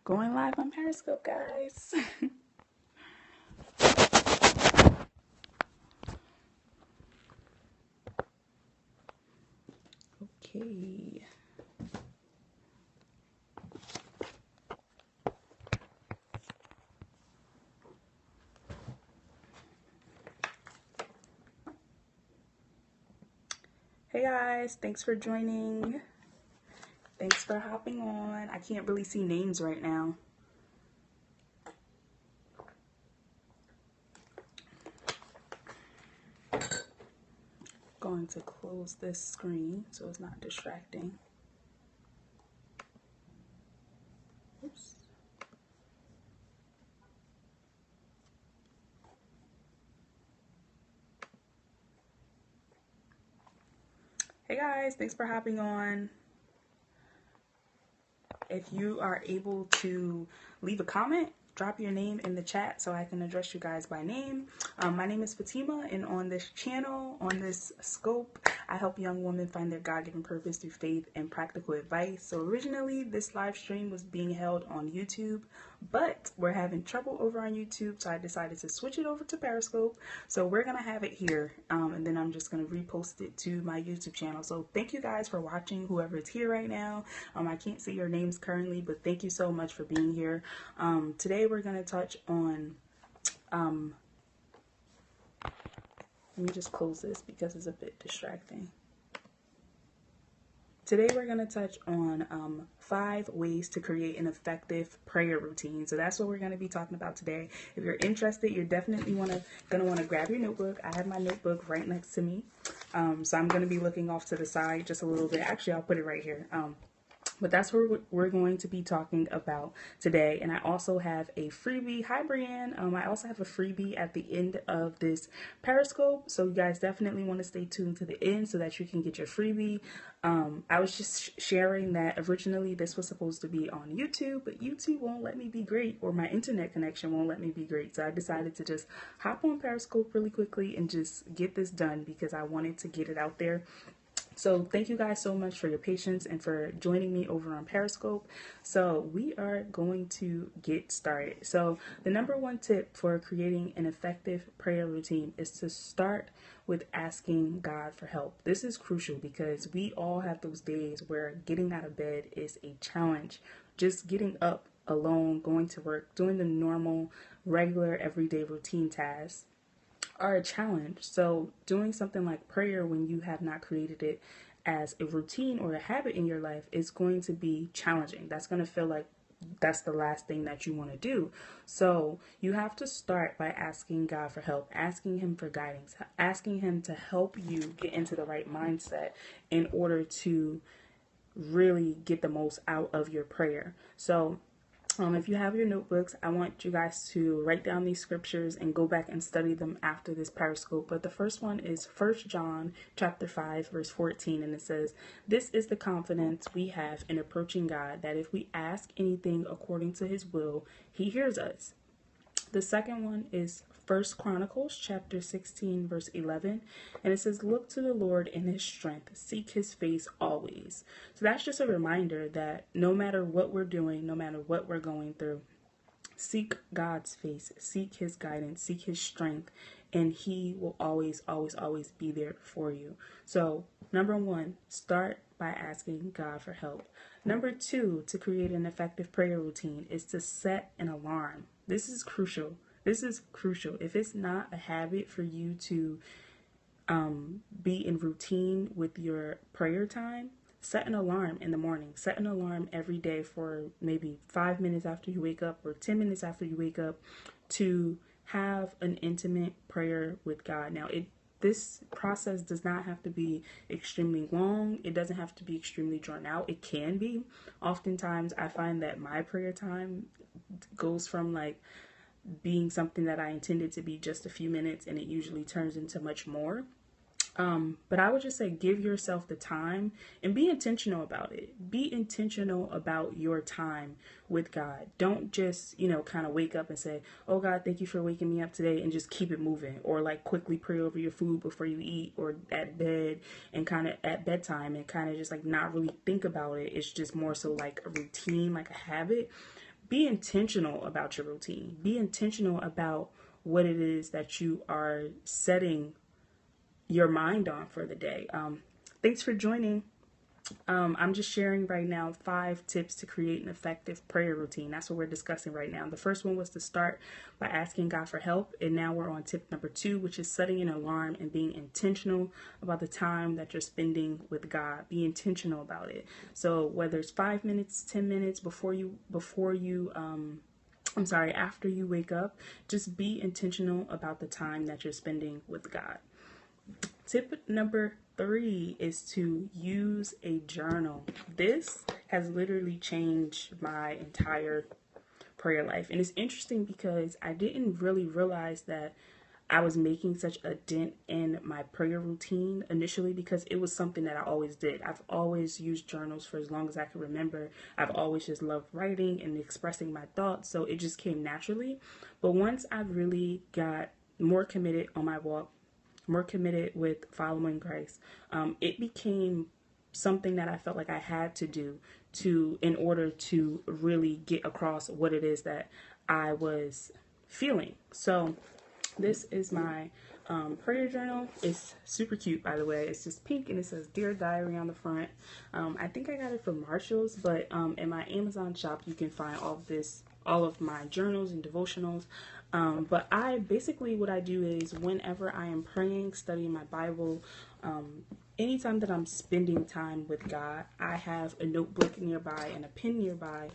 Going live on Periscope, guys. Okay. Hey guys, thanks for joining. Thanks for hopping on. I can't really see names right now. Going to close this screen so it's not distracting. Oops. Hey guys, thanks for hopping on. If you are able to leave a comment, drop your name in the chat so I can address you guys by name. My name is Fatima, and on this channel, on this scope, I help young women find their God-given purpose through faith and practical advice. So originally, this live stream was being held on YouTube, but we're having trouble over on YouTube, so I decided to switch it over to Periscope. So we're gonna have it here, and then I'm just gonna repost it to my YouTube channel. So thank you guys for watching, whoever is here right now. I can't see your names currently, but thank you so much for being here. Today we're gonna touch on, let me just close this because it's a bit distracting. Today we're going to touch on 5 ways to create an effective prayer routine. So that's what we're going to be talking about today. If you're interested, you're definitely going to want to grab your notebook. I have my notebook right next to me. So I'm going to be looking off to the side just a little bit. Actually, I'll put it right here. But that's what we're going to be talking about today. And I also have a freebie. Hi, Brienne. I also have a freebie at the end of this Periscope. So you guys definitely want to stay tuned to the end so that you can get your freebie. I was just sharing that originally this was supposed to be on YouTube, but YouTube won't let me be great, or my internet connection won't let me be great. So I decided to just hop on Periscope really quickly and just get this done because I wanted to get it out there. So thank you guys so much for your patience and for joining me over on Periscope. So we are going to get started. So the number one tip for creating an effective prayer routine is to start with asking God for help. This is crucial because we all have those days where getting out of bed is a challenge. Just getting up alone, going to work, doing the normal, regular, everyday routine tasks are a challenge. So doing something like prayer when you have not created it as a routine or a habit in your life is going to be challenging. That's going to feel like that's the last thing that you want to do. So you have to start by asking God for help, asking him for guidance, asking him to help you get into the right mindset in order to really get the most out of your prayer. So if you have your notebooks, I want you guys to write down these scriptures and go back and study them after this Periscope. But the first one is 1 John chapter 5, verse 14. And it says, "This is the confidence we have in approaching God, that if we ask anything according to his will, he hears us." The second one is 1 Chronicles chapter 16, verse 11. And it says, "Look to the Lord in his strength. Seek his face always." So that's just a reminder that no matter what we're doing, no matter what we're going through, seek God's face, seek his guidance, seek his strength, and he will always, always, always be there for you. So number one, start by asking God for help. Number two, to create an effective prayer routine is to set an alarm. This is crucial. This is crucial. If it's not a habit for you to be in routine with your prayer time, set an alarm in the morning. Set an alarm every day for maybe 5 minutes after you wake up or 10 minutes after you wake up to have an intimate prayer with God. Now, this process does not have to be extremely long. It doesn't have to be extremely drawn out. It can be. Oftentimes, I find that my prayer time goes from like being something that I intended to be just a few minutes, and it usually turns into much more. But I would just say give yourself the time and be intentional about it. Be intentional about your time with God. Don't just, kind of wake up and say, "Oh God, thank you for waking me up today," and just keep it moving. Or like quickly pray over your food before you eat, or at bed and kind of at bedtime and kind of just like not really think about it. It's just more so like a routine, like a habit. be intentional about your routine. Be intentional about what it is that you are setting your mind on for the day. Thanks for joining. I'm just sharing right now 5 tips to create an effective prayer routine. That's what we're discussing right now. The first one was to start by asking God for help. And now we're on tip number 2, which is setting an alarm and being intentional about the time that you're spending with God. Be intentional about it. So whether it's 5 minutes, 10 minutes after you wake up, just be intentional about the time that you're spending with God. Tip number 3 is to use a journal. This has literally changed my entire prayer life. And it's interesting because I didn't really realize that I was making such a dent in my prayer routine initially, because it was something that I always did. I've always used journals for as long as I can remember. I've always just loved writing and expressing my thoughts, so it just came naturally. But once I really got more committed on my walk, more committed with following Christ, it became something that I felt like I had to do in order to really get across what it is that I was feeling. So this is my prayer journal. It's super cute, by the way. It's just pink and it says Dear Diary on the front. I think I got it from Marshall's, but in my Amazon shop you can find all of my journals and devotionals. But what I do is whenever I am praying, studying my Bible, anytime that I'm spending time with God, I have a notebook nearby and a pen nearby,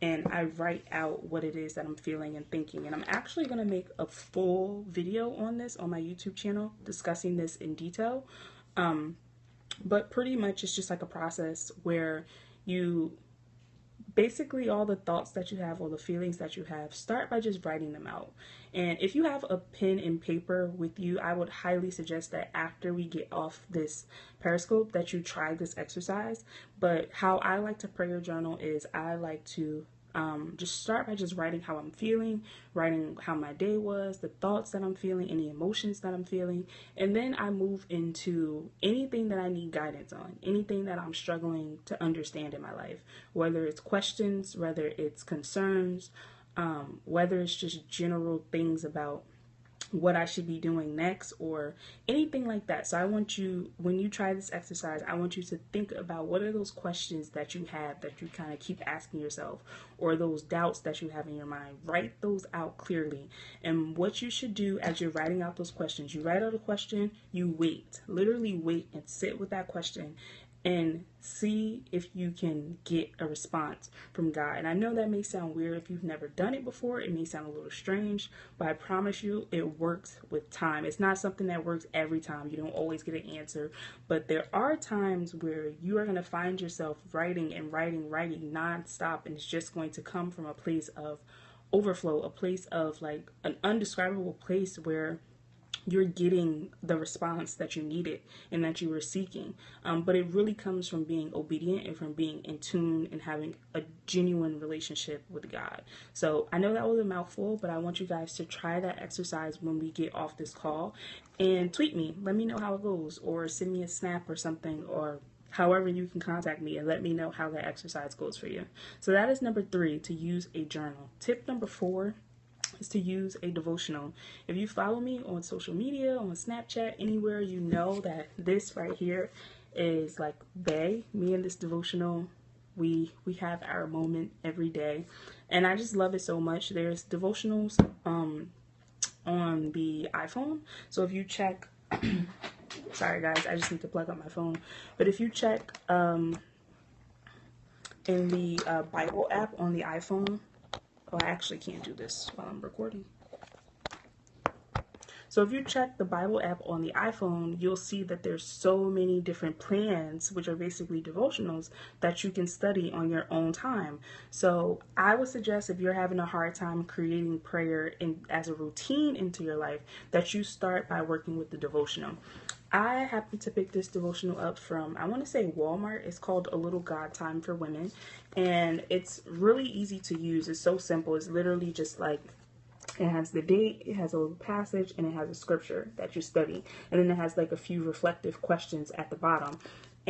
and I write out what it is that I'm feeling and thinking. And I'm actually going to make a full video on this on my YouTube channel discussing this in detail. But pretty much it's just like a process where you basically, all the thoughts that you have, all the feelings that you have, start by just writing them out. And if you have a pen and paper with you, I would highly suggest that after we get off this Periscope that you try this exercise. But how I like to prayer journal is I like to just start by just writing how I'm feeling, writing how my day was, the thoughts that I'm feeling, any emotions that I'm feeling. And then I move into anything that I need guidance on, anything that I'm struggling to understand in my life, whether it's questions, whether it's concerns, whether it's just general things about what I should be doing next or anything like that. So I want you, when you try this exercise, I want you to think about what are those questions that you have that you kind of keep asking yourself, or those doubts that you have in your mind. Write those out clearly. And what you should do as you're writing out those questions, you write out a question, you wait, literally wait and sit with that question and see if you can get a response from God. And I know that may sound weird if you've never done it before. It may sound a little strange, but I promise you it works with time. It's not something that works every time. You don't always get an answer, but there are times where you are going to find yourself writing nonstop, and it's just going to come from a place of overflow, a place of like an undescribable place where you're getting the response that you needed and that you were seeking. But it really comes from being obedient and from being in tune and having a genuine relationship with God. So I know that was a mouthful, but I want you guys to try that exercise when we get off this call and tweet me. Let me know how it goes, or send me a snap or something, or however you can contact me and let me know how that exercise goes for you. So that is number 3, to use a journal. Tip number 4 is to use a devotional. If you follow me on social media, on Snapchat, anywhere, you know that this right here is like bae. Me and this devotional, we have our moment every day, and I just love it so much. There's devotionals on the iPhone. So if you check sorry guys, I just need to plug up my phone. But if you check in the Bible app on the iPhone, oh, I actually can't do this while I'm recording. So if you check the Bible app on the iPhone, you'll see that there's so many different plans, which are basically devotionals, that you can study on your own time. So I would suggest, if you're having a hard time creating prayer as a routine into your life, that you start by working with the devotional. I happened to pick this devotional up from, I want to say Walmart. It's called A Little God Time for Women. And it's really easy to use. It's so simple. It's literally just like, it has the date, it has a little passage, and it has a scripture that you study. And then it has like a few reflective questions at the bottom.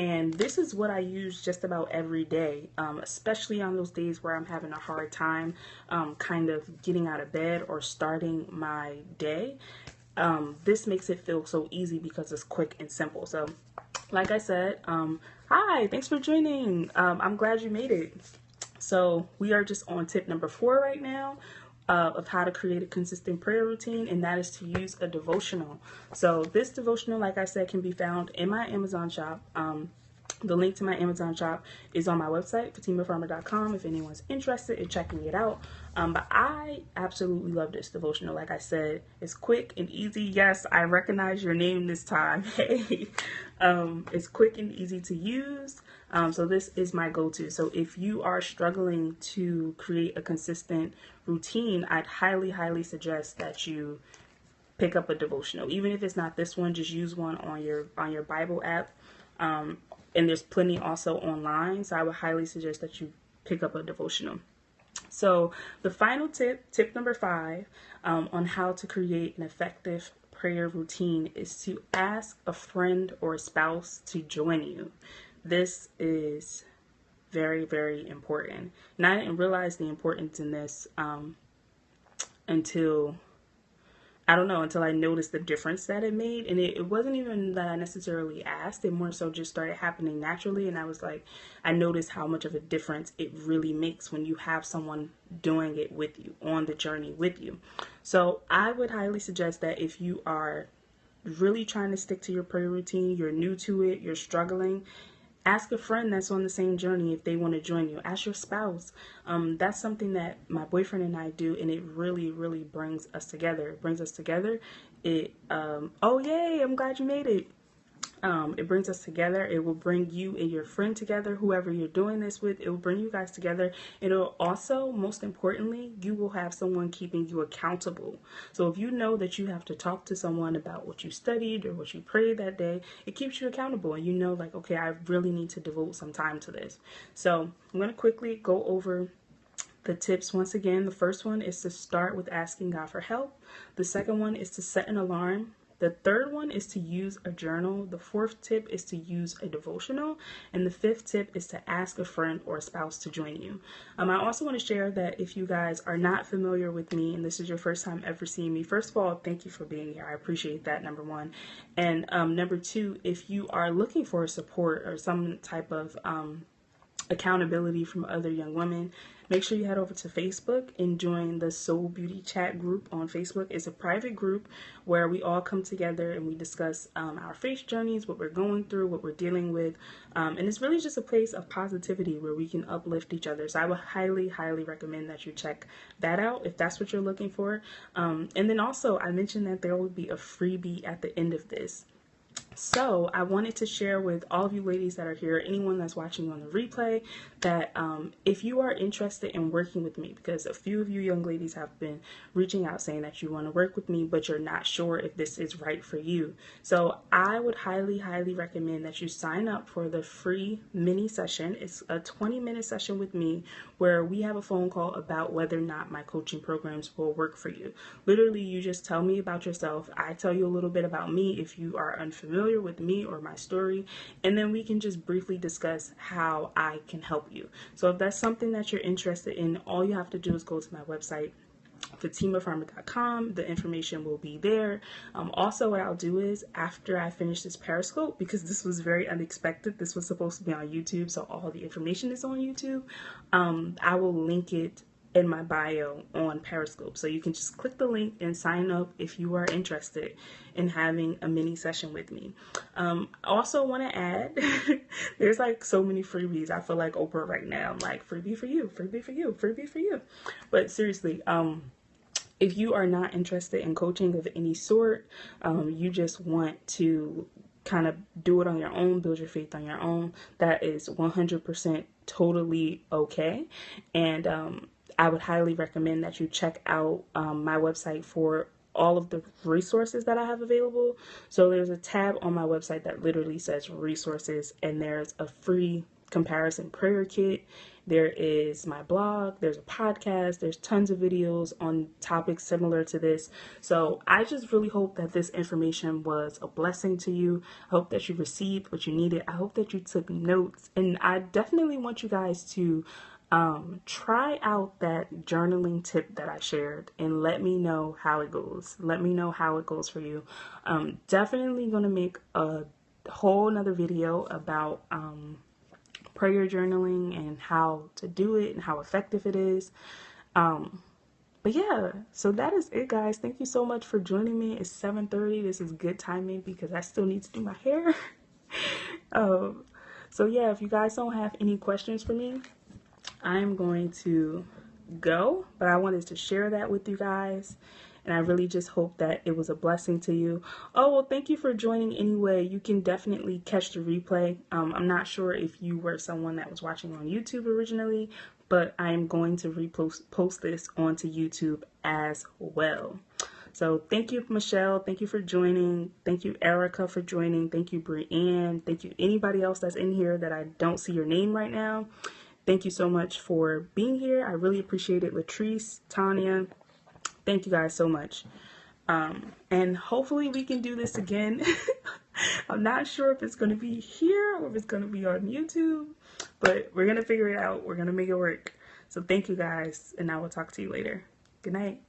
And this is what I use just about every day, especially on those days where I'm having a hard time kind of getting out of bed or starting my day. This makes it feel so easy because it's quick and simple. So like I said, hi, thanks for joining. I'm glad you made it. So we are just on tip number 4 right now. Of how to create a consistent prayer routine, and that is to use a devotional. So this devotional, like I said, can be found in my Amazon shop. The link to my Amazon shop is on my website, fatimafarmer.com, if anyone's interested in checking it out. But I absolutely love this devotional. Like I said, it's quick and easy. Yes, I recognize your name this time. Hey, it's quick and easy to use. So this is my go-to. So if you are struggling to create a consistent routine, I'd highly suggest that you pick up a devotional. Even if it's not this one, just use one on your Bible app. And there's plenty also online. So I would highly suggest that you pick up a devotional. So the final tip number 5, on how to create an effective prayer routine is to ask a friend or a spouse to join you. This is very important. And I didn't realize the importance in this until I noticed the difference that it made. And it wasn't even that I necessarily asked. It more so just started happening naturally. And I was like, I noticed how much of a difference it really makes when you have someone doing it with you, on the journey with you. So I would highly suggest that if you are really trying to stick to your prayer routine, you're new to it, you're struggling, ask a friend that's on the same journey if they want to join you. Ask your spouse. That's something that my boyfriend and I do, and it really brings us together. It brings us together. Oh yay, I'm glad you made it. It brings us together. It will bring you and your friend together, whoever you're doing this with. It will bring you guys together. It'll also, most importantly, you will have someone keeping you accountable. So if you know that you have to talk to someone about what you studied or what you prayed that day, it keeps you accountable. And you know, like, okay, I really need to devote some time to this. So I'm going to quickly go over the tips once again. The first one is to start with asking God for help. The second one is to set an alarm. The third one is to use a journal. The fourth tip is to use a devotional. And the fifth tip is to ask a friend or a spouse to join you. I also want to share that if you guys are not familiar with me and this is your first time ever seeing me, first of all, thank you for being here. I appreciate that, number one. And number two, if you are looking for support or some type of accountability from other young women, make sure you head over to Facebook and join the Soul Beauty Chat group on Facebook. It's a private group where we all come together and we discuss our faith journeys, what we're going through, what we're dealing with. And it's really just a place of positivity where we can uplift each other. So I would highly recommend that you check that out if that's what you're looking for. And then also I mentioned that there will be a freebie at the end of this. So I wanted to share with all of you ladies that are here, anyone that's watching on the replay, that if you are interested in working with me, because a few of you young ladies have been reaching out saying that you want to work with me, but you're not sure if this is right for you. So I would highly recommend that you sign up for the free mini session. It's a 20-minute session with me where we have a phone call about whether or not my coaching programs will work for you. Literally, you just tell me about yourself. I tell you a little bit about me if you are unfamiliar with me or my story, and then we can just briefly discuss how I can help you. So if that's something that you're interested in, all you have to do is go to my website, fatimafarmer.com. The information will be there. Also, what I'll do is after I finish this Periscope, because this was very unexpected, this was supposed to be on YouTube, so all the information is on YouTube, I will link it in my bio on Periscope. So you can just click the link and sign up if you are interested in having a mini session with me. Also want to add, there's like so many freebies. I feel like Oprah right now. I'm like, freebie for you, freebie for you, freebie for you. But seriously, if you are not interested in coaching of any sort, you just want to kind of do it on your own, build your faith on your own, that is 100% totally okay. And I would highly recommend that you check out my website for all of the resources that I have available. So there's a tab on my website that literally says resources, and there's a free comparison prayer kit. There is my blog, there's a podcast, there's tons of videos on topics similar to this. So I just really hope that this information was a blessing to you. I hope that you received what you needed. I hope that you took notes. And I definitely want you guys to try out that journaling tip that I shared and let me know how it goes. Let me know how it goes for you. Definitely going to make a whole nother video about prayer journaling and how to do it and how effective it is. But yeah, so that is it, guys. Thank you so much for joining me. It's 7:30. This is good timing because I still need to do my hair. So yeah, if you guys don't have any questions for me, I'm going to go, but I wanted to share that with you guys. And I really just hope that it was a blessing to you. Oh, well, thank you for joining anyway. You can definitely catch the replay. I'm not sure if you were someone that was watching on YouTube originally, but I am going to post this onto YouTube as well. So thank you, Michelle. Thank you for joining. Thank you, Erica, for joining. Thank you, Brianne. Thank you, anybody else that's in here that I don't see your name right now. Thank you so much for being here. I really appreciate it. Latrice, Tanya. Thank you guys so much. And hopefully we can do this again. I'm not sure if it's going to be here or if it's going to be on YouTube, but we're going to figure it out. We're going to make it work. So thank you guys, and I will talk to you later. Good night.